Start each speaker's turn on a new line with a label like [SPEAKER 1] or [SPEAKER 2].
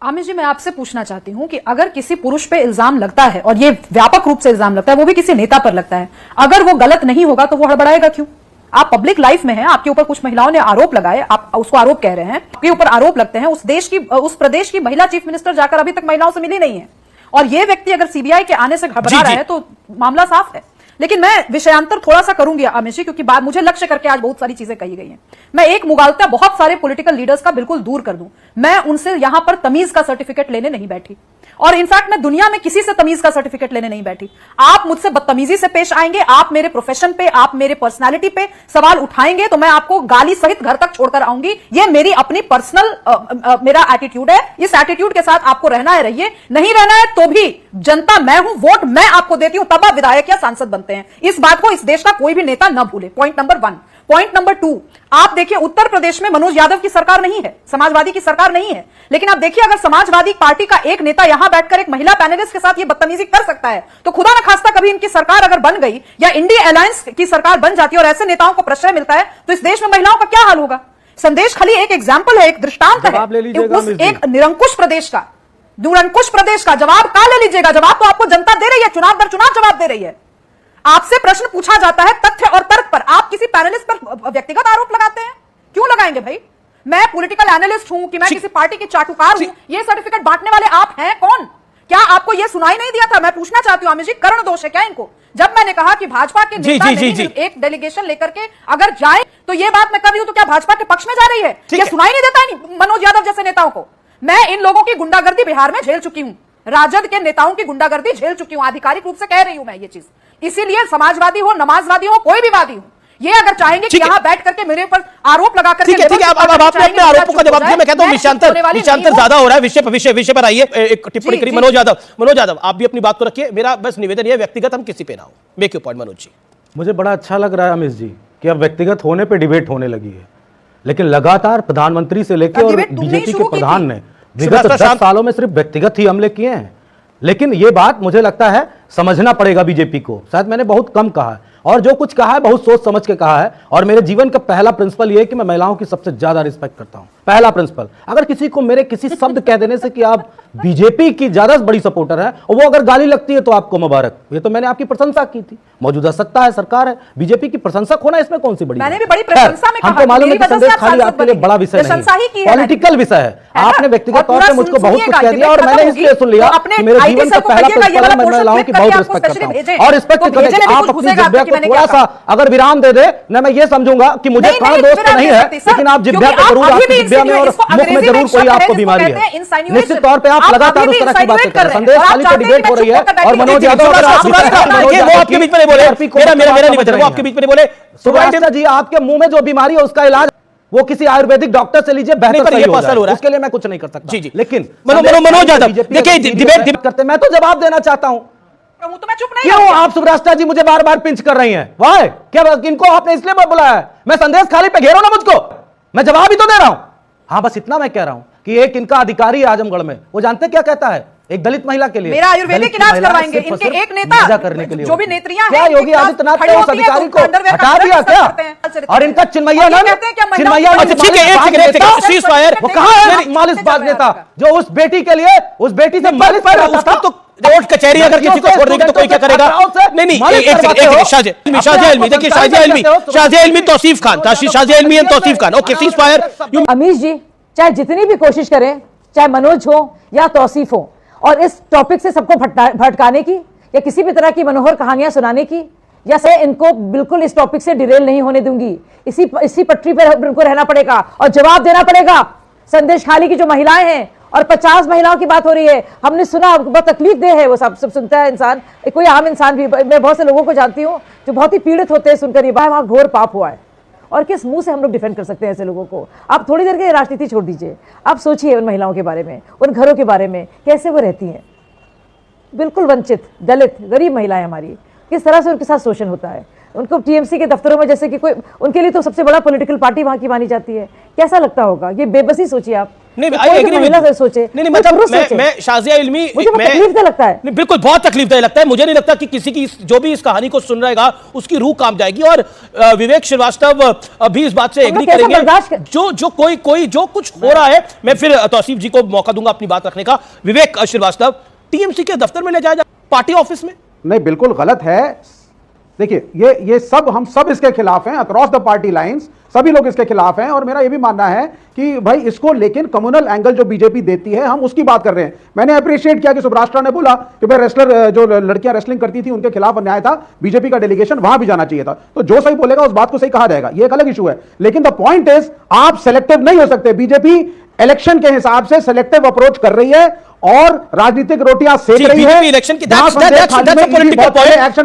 [SPEAKER 1] आमिर जी, मैं आपसे पूछना चाहती हूं कि अगर किसी पुरुष पे इल्जाम लगता है और ये व्यापक रूप से इल्जाम लगता है, वो भी किसी नेता पर लगता है, अगर वो गलत नहीं होगा तो वो हड़बड़ाएगा क्यों? आप पब्लिक लाइफ में हैं, आपके ऊपर कुछ महिलाओं ने आरोप लगाए, आप उसको आरोप कह रहे हैं, आपके ऊपर आरोप लगते हैं, उस प्रदेश की महिला चीफ मिनिस्टर जाकर अभी तक महिलाओं से मिली नहीं है, और ये व्यक्ति अगर सीबीआई के आने से घबरा रहा है तो मामला साफ है। लेकिन मैं विषयांतर थोड़ा सा करूंगी अमित जी, क्योंकि मुझे लक्ष्य करके आज बहुत सारी चीजें कही गई हैं। मैं एक मुगालता बहुत सारे पॉलिटिकल लीडर्स का बिल्कुल दूर कर दूं। मैं उनसे यहां पर तमीज का सर्टिफिकेट लेने नहीं बैठी, और इनफैक्ट मैं दुनिया में किसी से तमीज का सर्टिफिकेट लेने नहीं बैठी। आप मुझसे बदतमीजी से पेश आएंगे, आप मेरे प्रोफेशन पे, आप मेरे पर्सनालिटी पे सवाल उठाएंगे तो मैं आपको गाली सहित घर तक छोड़कर आऊंगी। ये मेरी अपनी पर्सनल मेरा एटीट्यूड है। इस एटीट्यूड के साथ आपको रहना है, रहिए, नहीं रहना है तो भी जनता मैं हूं, वोट मैं आपको देती हूं, तब आप विधायक या सांसद बनते हैं। इस बात को इस देश का कोई भी नेता न भूले। Point number 1। पॉइंट नंबर 2, आप देखिए उत्तर प्रदेश में मनोज यादव की सरकार नहीं है, समाजवादी की सरकार नहीं है, लेकिन आप देखिए अगर समाजवादी पार्टी का एक नेता यहां बैठकर एक महिला पैनलिस्ट के साथ ये बदतमीजी कर सकता है, तो खुदा न खास्ता कभी इनकी सरकार अगर बन गई या इंडिया अलायंस की सरकार बन जाती है और ऐसे नेताओं को प्रश्रय मिलता है, तो इस देश में महिलाओं का क्या हाल होगा? संदेश खाली एक एग्जाम्पल है, एक दृष्टांत है उस एक निरंकुश प्रदेश का जवाब का ले लीजिएगा। जवाब तो आपको जनता दे रही है, चुनाव दर चुनाव जवाब दे रही है। आपसे प्रश्न पूछा जाता है तथ्य और तर्क पर, आप किसी पैनलिस्ट पर व्यक्तिगत आरोप लगाते हैं। क्यों लगाएंगे भाई? मैं पॉलिटिकल एनालिस्ट हूं कि मैं किसी पार्टी की चाटुकार हूं, ये सर्टिफिकेट बांटने वाले आप हैं कौन? क्या आपको यह सुनाई नहीं दिया था? मैं पूछना चाहती हूं अमित जी, कर्ण दोष है क्या इनको? जब मैंने कहा कि भाजपा के नेता एक डेलीगेशन लेकर के अगर जाए तो यह बात मैं कर रही हूं तो क्या भाजपा के पक्ष में जा रही है? यह सुनाई नहीं देता है मनोज यादव जैसे नेताओं को? मैं इन लोगों की गुंडागर्दी बिहार में झेल चुकी हूं, राजद के नेताओं की गुंडागर्दी झेल चुकी हूं, आधिकारिक रूप से कह रही हूं मैं ये चीज। इसीलिए समाजवादी हो, नमाजवादी हो, कोई भी वादी हो, ये अगर चाहेंगे कि यहां बैठ करके मेरे ऊपर आरोप लगा करके,
[SPEAKER 2] ठीक है, अब आपने अपने आरोपों का जवाब दिया। मैं कहता हूं विषयांतर ज्यादा हो रहा है, विषय पर आइए। एक टिप्पणी करी मनोज यादव, आप भी अपनी बात को रखिए। मेरा बस निवेदन है, व्यक्तिगत हम किसी पे ना हो। Make your point Manoj ji.
[SPEAKER 3] मुझे बड़ा अच्छा लग रहा है अमित जी कि अब व्यक्तिगत होने पे डिबेट होने लगी है, लेकिन लगातार प्रधानमंत्री से लेकर और बीजेपी के प्रधान ने विगत 10 सालों में सिर्फ व्यक्तिगत ही हमले किए हैं। लेकिन यह बात मुझे लगता है समझना पड़ेगा बीजेपी को। शायद मैंने बहुत कम कहा है, और जो कुछ कहा है बहुत सोच समझ के कहा है। और मेरे जीवन का पहला प्रिंसिपल यह है कि मैं महिलाओं की सबसे ज्यादा रिस्पेक्ट करता हूं। पहला प्रिंसिपल, अगर किसी को मेरे किसी शब्द कह देने से कि आप बीजेपी की ज्यादा बड़ी सपोर्टर है और वो अगर गाली लगती है तो आपको मुबारक। ये तो मैंने आपकी प्रशंसा की थी। मौजूदा सत्ता है, सरकार है, बीजेपी की प्रशंसक होना इसमें कौन सी बड़ी?
[SPEAKER 1] मैंने भी बड़ी प्रशंसा में कहा,
[SPEAKER 3] हमको मालूम है कि संदेश खाली आपके लिए बड़ा विषय नहीं, पॉलिटिकल विषय है। आपने व्यक्तिगत तौर पर मुझको बहुत कुछ कह दिया और मैंने इसलिए सुन लिया कि मेरे जीवन का पहला प्रिंसिपल मैं महिलाओं की बहुत रिस्पेक्ट करता हूं और रिस्पेक्ट करके आप अपनी जिह्वा को थोड़ा सा अगर विराम दे दे ना, मैं ये समझूंगा कि मुझे कर्ण दोष तो नहीं है, लेकिन आप जिह्वा पे जरूर, आपकी जिह्वा में और मुख में जरूर कोई आपको बीमारी है। निश्चित तौर पे आप लगातार उस तरह की बातें कर रहे हैं। संदेश खाली पे डिबेट हो रही है और मनोज यादव वो आपके बीच में नहीं बोले, मेरा नहीं बच रहा, वो आपके बीच में नहीं बोले। सुभाष जी, आपके मुंह में जो बीमारी है उसका इलाज वो किसी आयुर्वेदिक डॉक्टर से लीजिए, बेहतर सही हो जाए। उसके लिए मैं कुछ नहीं कर सकता। जी जी, लेकिन
[SPEAKER 2] मनोज यादव देखिए डिबेट
[SPEAKER 3] करते, मैं तो जवाब देना चाहता हूं।
[SPEAKER 1] तो मैं चुप नहीं।
[SPEAKER 3] क्यों आप सुब्रास्टा जी मुझे बार बार पिंच कर रही हैं? वाह, क्या इनको आपने इसलिए बुलाया है? मैं संदेश खाली पे घेरो ना मुझको, मैं जवाब ही तो दे रहा हूं। हाँ, बस इतना मैं कह रहा हूं कि एक इनका अधिकारी आजमगढ़ में, वो जानते क्या कहता है एक दलित महिला के लिए?
[SPEAKER 1] मेरा आयुर्वेदिक इलाज करवाएंगे इनके एक नेता
[SPEAKER 3] करने के लिए।
[SPEAKER 1] जो भी नेत्रियां
[SPEAKER 3] क्या योगी आदित्यनाथ ने उस अधिकारी को हटा दिया क्या? और इनका चिन्मैया नाम, चिन्मैया वो कहां है मालिशबाज नेता जो उस बेटी के लिए, उस बेटी से मालिश कर रहा था? तो
[SPEAKER 2] कोर्ट कचहरी अगर किसी को छोड़ देगी तो कोई क्या करेगा? नहीं, शाजिया इल्मी, देखिए शाजिया इल्मी Tausif Khan, Shazia Ilmi and Tauseef Khan. Okay, cease fire.
[SPEAKER 4] Amish ji, चाहे जितनी भी कोशिश करें, चाहे मनोज हो या तौसीफ हो, और इस टॉपिक से सबको भटकाने की या किसी भी तरह की मनोहर कहानियां सुनाने की, या से इनको बिल्कुल इस टॉपिक से डिरेल नहीं होने दूंगी। इसी पटरी पर इनको रहना पड़ेगा और जवाब देना पड़ेगा। संदेश खाली की जो महिलाएं हैं, और 50 महिलाओं की बात हो रही है, हमने सुना, बहुत तकलीफ दे है, वो सब सुनता है इंसान, कोई आम इंसान भी। मैं बहुत से लोगों को जानती हूँ जो बहुत ही पीड़ित होते हैं सुनकर ये बात, वहां घोर पाप हुआ है, और किस मुंह से हम लोग डिफेंड कर सकते हैं ऐसे लोगों को? आप थोड़ी देर के राजनीति छोड़ दीजिए, आप सोचिए उन महिलाओं के बारे में, उन घरों के बारे में, कैसे वो रहती हैं, बिल्कुल वंचित, दलित, गरीब महिलाएं हमारी, किस तरह से उनके साथ शोषण होता है। उनको टीएमसी के दफ्तरों में जैसे कि कोई उनके लिए तो सबसे बड़ा पॉलिटिकल पार्टी वहां की मानी जाती है। कैसा लगता होगा? ये बेबसी सोचिए आप।
[SPEAKER 2] नहीं,
[SPEAKER 4] कोई भी महिला से सोचे,
[SPEAKER 2] नहीं,
[SPEAKER 4] कोई पुरुष सोचे।
[SPEAKER 2] मैं शाजिया इल्मी,
[SPEAKER 4] मुझे तकलीफदेह लगता है।
[SPEAKER 2] नहीं, बिल्कुल बहुत तकलीफदेह लगता है। मुझे नहीं लगता कि किसी की जो भी इस कहानी को सुन रहेगा उसकी रूह काम जाएगी। और विवेक श्रीवास्तव भी इस बात से एग्री करेंगे। जो कोई जो कुछ हो रहा है, मैं फिर तौसीफ जी को मौका दूंगा अपनी बात रखने का। विवेक श्रीवास्तव, टीएमसी के दफ्तर में ले जाया जाए, पार्टी ऑफिस में?
[SPEAKER 5] नहीं, बिल्कुल गलत है। देखिए, ये सब हम सब इसके खिलाफ हैं, अक्रॉस द पार्टी लाइंस सभी लोग इसके खिलाफ हैं। और मेरा ये भी मानना है कि भाई इसको, लेकिन कम्युनल एंगल जो बीजेपी देती है, हम उसकी बात कर रहे हैं। मैंने अप्रिशिएट किया कि सुब्राष्ट्रा ने बोला कि भाई रेसलर, जो लड़कियां रेसलिंग करती थी उनके खिलाफ अन्याय था, बीजेपी का डेलीगेशन वहां भी जाना चाहिए था। तो जो सही बोलेगा उस बात को सही कहा जाएगा, ये एक अलग इशू है। लेकिन द पॉइंट इज, आप सेलेक्टिव नहीं हो सकते। बीजेपी इलेक्शन के हिसाब से सेलेक्टिव अप्रोच कर रही है और राजनीतिक रोटियां सेक रही है।
[SPEAKER 2] इलेक्शन की